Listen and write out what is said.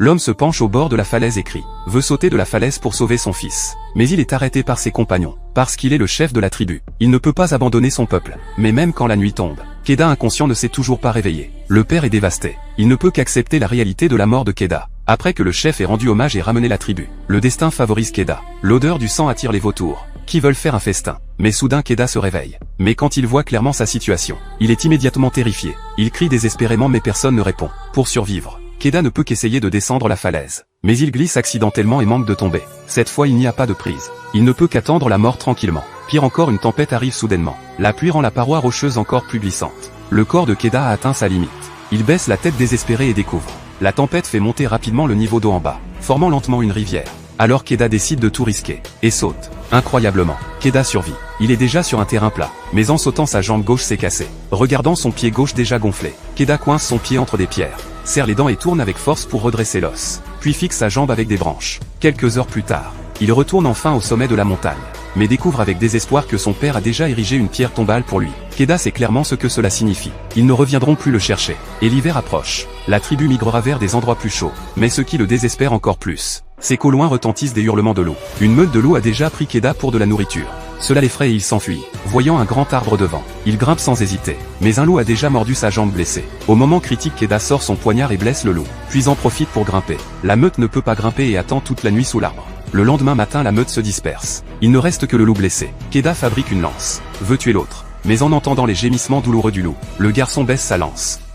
L'homme se penche au bord de la falaise et crie, veut sauter de la falaise pour sauver son fils. Mais il est arrêté par ses compagnons, parce qu'il est le chef de la tribu. Il ne peut pas abandonner son peuple, mais même quand la nuit tombe, Keda inconscient ne s'est toujours pas réveillé. Le père est dévasté. Il ne peut qu'accepter la réalité de la mort de Keda. Après que le chef ait rendu hommage et ramené la tribu, le destin favorise Keda. L'odeur du sang attire les vautours, qui veulent faire un festin. Mais soudain Keda se réveille. Mais quand il voit clairement sa situation, il est immédiatement terrifié. Il crie désespérément mais personne ne répond. Pour survivre, Keda ne peut qu'essayer de descendre la falaise. Mais il glisse accidentellement et manque de tomber. Cette fois il n'y a pas de prise. Il ne peut qu'attendre la mort tranquillement. Pire encore, une tempête arrive soudainement. La pluie rend la paroi rocheuse encore plus glissante. Le corps de Keda a atteint sa limite. Il baisse la tête désespéré et découvre. La tempête fait monter rapidement le niveau d'eau en bas, formant lentement une rivière. Alors Keda décide de tout risquer, et saute. Incroyablement, Keda survit. Il est déjà sur un terrain plat, mais en sautant sa jambe gauche s'est cassée. Regardant son pied gauche déjà gonflé, Keda coince son pied entre des pierres, serre les dents et tourne avec force pour redresser l'os, puis fixe sa jambe avec des branches. Quelques heures plus tard, il retourne enfin au sommet de la montagne, mais découvre avec désespoir que son père a déjà érigé une pierre tombale pour lui. Keda sait clairement ce que cela signifie. Ils ne reviendront plus le chercher. Et l'hiver approche. La tribu migrera vers des endroits plus chauds. Mais ce qui le désespère encore plus, c'est qu'au loin retentissent des hurlements de loups. Une meute de loups a déjà pris Keda pour de la nourriture. Cela l'effraie et il s'enfuit. Voyant un grand arbre devant, il grimpe sans hésiter. Mais un loup a déjà mordu sa jambe blessée. Au moment critique, Keda sort son poignard et blesse le loup, puis en profite pour grimper. La meute ne peut pas grimper et attend toute la nuit sous l'arbre. Le lendemain matin, la meute se disperse. Il ne reste que le loup blessé. Keda fabrique une lance, veut tuer l'autre. Mais en entendant les gémissements douloureux du loup, le garçon baisse sa lance.